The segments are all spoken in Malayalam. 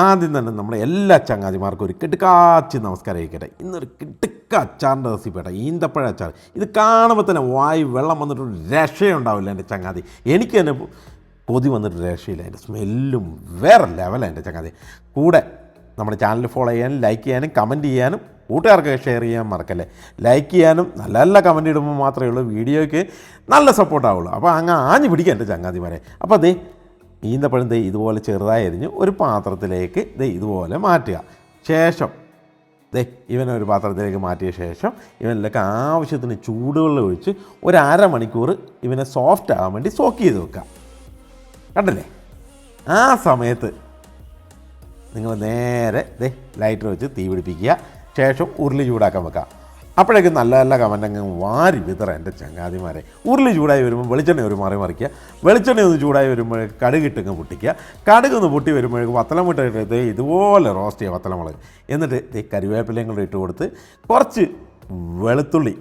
ആദ്യം തന്നെ നമ്മുടെ എല്ലാ ചങ്ങാതിമാർക്കും ഒരു കിടുക്കാച്ചി നമസ്കാരം ആയിക്കട്ടെ. ഇന്നൊരു കിടുക്ക അച്ചാറിൻ്റെ റെസിപ്പി കേട്ടോ, ഈന്തപ്പഴ അച്ചാർ. ഇത് കാണുമ്പോൾ തന്നെ വായി വെള്ളം വന്നിട്ടൊരു രക്ഷയുണ്ടാവില്ല എൻ്റെ ചങ്ങാതി. എനിക്ക് തന്നെ കൊതി വന്നിട്ട് രക്ഷയില്ല. അതിൻ്റെ സ്മെല്ലും വേറെ ലെവലാണ് എൻ്റെ ചങ്ങാതി. കൂടെ നമ്മുടെ ചാനൽ ഫോളോ ചെയ്യാനും ലൈക്ക് ചെയ്യാനും കമൻറ്റ് ചെയ്യാനും കൂട്ടുകാർക്കൊക്കെ ഷെയർ ചെയ്യാൻ മറക്കല്ലേ. ലൈക്ക് ചെയ്യാനും നല്ല നല്ല കമൻറ്റ് ഇടുമ്പോൾ മാത്രമേ ഉള്ളൂ വീഡിയോയ്ക്ക് നല്ല സപ്പോർട്ടാവുള്ളൂ. അപ്പോൾ അങ്ങ് ആഞ്ഞ് പിടിക്കുക എൻ്റെ ചങ്ങാതിമാരെ. അപ്പോൾ അതേ ഈന്തപ്പഴം ഇതുപോലെ ചെറുതായി അരിഞ്ഞ് ഒരു പാത്രത്തിലേക്ക് ഇതുപോലെ മാറ്റുക. ശേഷം ഇവനൊരു പാത്രത്തിലേക്ക് മാറ്റിയ ശേഷം ഇവനിലേക്ക് ആവശ്യത്തിന് ചൂടുവെള്ളം ഒഴിച്ച് ഒരു അരമണിക്കൂർ ഇവനെ സോഫ്റ്റ് ആകാൻ വേണ്ടി സോക്ക് ചെയ്ത് വെക്കുക. കണ്ടല്ലേ? ആ സമയത്ത് നിങ്ങൾ നേരെ ലൈറ്റർ വെച്ച് തീ പിടിപ്പിക്കുക. ശേഷം ഉരുളി ചൂടാക്കാൻ വെക്കുക. അപ്പോഴേക്കും നല്ല നല്ല കമൻ്റ് വാരി വിതറ എൻ്റെ ചങ്ങാതിമാരെ. ഉരുളി ചൂടായി വരുമ്പോൾ വെളിച്ചെണ്ണ ഒരു മറിക്കുക. വെളിച്ചെണ്ണ ഒന്ന് ചൂടായി വരുമ്പോഴേക്ക് കടുകിട്ടങ്ങ് പൊട്ടിക്കുക. കടുകൊന്ന് പൊട്ടി വരുമ്പോഴേക്ക് വത്തലമുട്ട ഇട്ട് ഇതുപോലെ റോസ്റ്റ് ചെയ്യുക വത്തലമുളക്. എന്നിട്ട് കരിവേപ്പിലയും കൂടെ ഇട്ട് കൊടുത്ത് കുറച്ച് വെളുത്തുള്ളി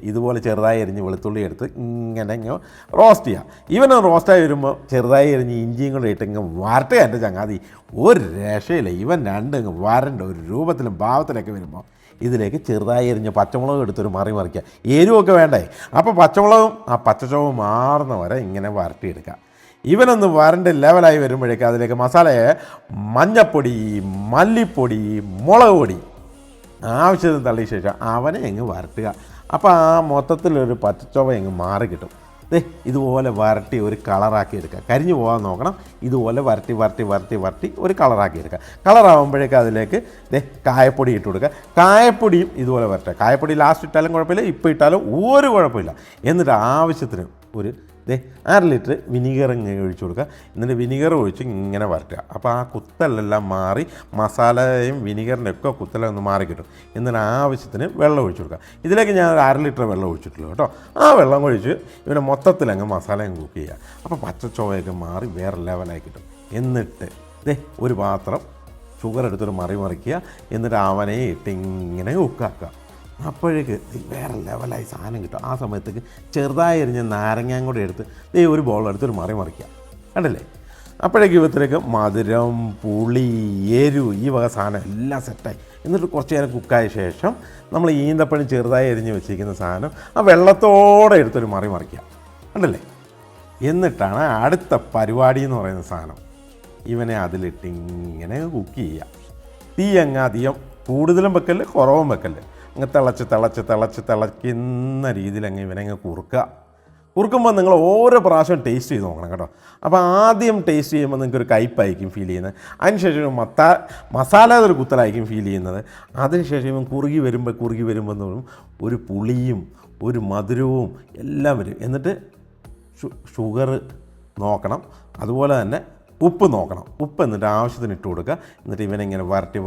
ഇതുപോലെ ചെറുതായി എരിഞ്ഞ് വെളുത്തുള്ളി എടുത്ത് ഇങ്ങനെ റോസ്റ്റ് ചെയ്യുക. ഇവന് റോസ്റ്റായി വരുമ്പോൾ ചെറുതായി എരിഞ്ഞ് ഇഞ്ചിയും കൂടെ ഇട്ട് ഇങ്ങനെ വരട്ടുക എൻ്റെ ചങ്ങാതി. ഒരു രക്ഷയില്ല. ഇവൻ രണ്ടും വരണ്ട ഒരു രൂപത്തിലും ഭാവത്തിലൊക്കെ വരുമ്പോൾ ഇതിലേക്ക് ചെറുതായി എരിഞ്ഞ് പച്ചമുളക് എടുത്തൊരു മറിക്കുക. എരിവൊക്കെ വേണ്ടേ? അപ്പോൾ പച്ചമുളകും ആ പച്ചച്ചോവ് മാറുന്ന വരെ ഇങ്ങനെ വരട്ടിയെടുക്കുക. ഇവനൊന്ന് വരണ്ട് ലെവലായി വരുമ്പോഴേക്കും അതിലേക്ക് മസാലയെ മഞ്ഞപ്പൊടി, മല്ലിപ്പൊടി, മുളക് പൊടി ആവശ്യത്തിന് തള്ളിയ ശേഷം അവനെ അങ്ങ് വരട്ടുക. അപ്പോൾ ആ മൊത്തത്തിലൊരു പച്ചച്ചോവ അങ്ങ് മാറി കിട്ടും. ഇതുപോലെ വരട്ടി ഒരു കളറാക്കി എടുക്കുക. കരിഞ്ഞു പോകാൻ നോക്കണം. ഇതുപോലെ വരട്ടി വരട്ടി വരട്ടി വരട്ടി ഒരു കളറാക്കി എടുക്കുക. കളറാകുമ്പോഴേക്കും അതിലേക്ക് കായപ്പൊടി ഇട്ട് കൊടുക്കുക. കായപ്പൊടിയും ഇതുപോലെ വരട്ടുക. കായപ്പൊടി ലാസ്റ്റ് ഇട്ടാലും കുഴപ്പമില്ല, ഇപ്പോൾ ഇട്ടാലും ഒരു കുഴപ്പമില്ല. എന്നിട്ട് ആവശ്യത്തിന് ഒരു 1/2 ലിറ്റർ വിനീഗർ ഇങ്ങനെ ഒഴിച്ചു കൊടുക്കുക. എന്നിട്ട് വിനീഗർ ഒഴിച്ച് ഇങ്ങനെ വരട്ടുക. അപ്പോൾ ആ കുത്തലെല്ലാം മാറി മസാലയും വിനീഗറിൻ്റെ ഒക്കെ കുത്തല ഒന്ന് മാറി കിട്ടും. എന്നിട്ട് ആവശ്യത്തിന് വെള്ളം ഒഴിച്ചു കൊടുക്കുക. ഇതിലേക്ക് ഞാൻ 1/2 ലിറ്റർ വെള്ളം ഒഴിച്ചിട്ടുള്ളൂ കേട്ടോ. ആ വെള്ളം ഒഴിച്ച് ഇവനെ മൊത്തത്തിലങ്ങ് മസാലയും കുക്ക് ചെയ്യുക. അപ്പോൾ പച്ചച്ചോവയൊക്കെ മാറി വേറെ ലെവലായി കിട്ടും. എന്നിട്ട് ഒരു പാത്രം ഷുഗർ എടുത്തൊരു മറിക്കുക. എന്നിട്ട് അവനെ ഇട്ട് ഇങ്ങനെ കുക്കാക്കുക. അപ്പോഴേക്ക് വേറെ ലെവലായി സാധനം കിട്ടും. ആ സമയത്തേക്ക് ചെറുതായി എറിഞ്ഞ നാരങ്ങയും കൂടെ എടുത്ത് ഒരു ബോളെടുത്തൊരു മറിക്കുക. കണ്ടല്ലേ? അപ്പോഴേക്ക് ഇവത്തിലേക്ക് മധുരം, പുളി, എരു ഈ വക സാധനം എല്ലാം സെറ്റായി. എന്നിട്ട് കുറച്ച് നേരം കുക്കായ ശേഷം നമ്മൾ ഈന്തപ്പഴം ചെറുതായി എരിഞ്ഞ് വെച്ചിരിക്കുന്ന സാധനം ആ വെള്ളത്തോടെ എടുത്തൊരു മറിക്കുക. കണ്ടല്ലേ? എന്നിട്ടാണ് അടുത്ത പരിപാടി എന്ന് പറയുന്ന സാധനം. ഇവനെ അതിലിട്ട് ഇങ്ങനെ കുക്ക് ചെയ്യുക. തീ അങ്ങ് അധികം കൂടുതലും വെക്കല് കുറവും വെക്കല്. അങ്ങ് തിളയ്ക്കുന്ന രീതിയിൽ അങ്ങ് ഇവനങ്ങ് കുറുക്കുമ്പോൾ നിങ്ങൾ ഓരോ പ്രാവശ്യം ടേസ്റ്റ് ചെയ്ത് നോക്കണം കേട്ടോ. അപ്പോൾ ആദ്യം ടേസ്റ്റ് ചെയ്യുമ്പോൾ നിങ്ങൾക്കൊരു കയ്പ്പായിരിക്കും ഫീൽ ചെയ്യുന്നത്. അതിനുശേഷം മസാല ഒരു കുത്തലായിരിക്കും ഫീൽ ചെയ്യുന്നത്. അതിനുശേഷം ഇവൻ കുറുകി വരുമ്പോൾ ഒരു പുളിയും ഒരു മധുരവും എല്ലാം വരും. എന്നിട്ട് ഷുഗർ നോക്കണം. അതുപോലെ തന്നെ ഉപ്പ് നോക്കണം. ഉപ്പ് എന്നിട്ട് ആവശ്യത്തിന് ഇട്ട് കൊടുക്കുക. എന്നിട്ട് ഇവനെങ്ങനെ വരട്ടി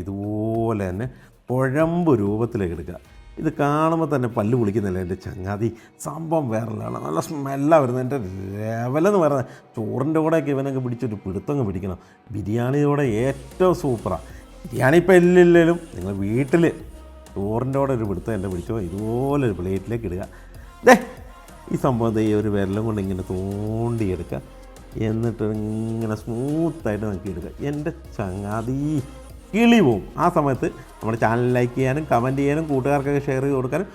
ഇതുപോലെ തന്നെ കുഴമ്പ് രൂപത്തിലേക്ക് എടുക്കുക. ഇത് കാണുമ്പോൾ തന്നെ പല്ല് പൊളിക്കുന്നില്ല എൻ്റെ ചങ്ങാതി. സംഭവം വേറെല്ലാണ്. നല്ല സ്മെല്ലാണ് വരുന്നത്. എൻ്റെ ലെവലെന്ന് പറയുന്നത് ചോറിൻ്റെ കൂടെയൊക്കെ ഇവനൊക്കെ പിടിച്ചൊരു പിടുത്തങ്ങ് പിടിക്കണം. ബിരിയാണിയോടെ ഏറ്റവും സൂപ്പറാണ്. ബിരിയാണി ഇപ്പോൾ ഇല്ലെങ്കിലും നിങ്ങൾ വീട്ടിൽ ചോറിൻ്റെ കൂടെ ഒരു പിടുത്തം എൻ്റെ പിടിച്ചോ ഇതുപോലെ ഒരു പ്ലേറ്റിലേക്ക് ഇടുക. ഈ സംഭവം ഒരു വിരലും കൊണ്ട് ഇങ്ങനെ തോണ്ടിയെടുക്കുക. എന്നിട്ട് ഇങ്ങനെ സ്മൂത്തായിട്ട് നമുക്ക് എടുക്കുക. എൻ്റെ ചങ്ങാതി കിളി പോവും. ആ സമയത്ത് നമ്മുടെ ചാനൽ ലൈക്ക് ചെയ്യാനും കമൻറ്റ് ചെയ്യാനും കൂട്ടുകാർക്കൊക്കെ ഷെയർ ചെയ്ത് കൊടുക്കാനും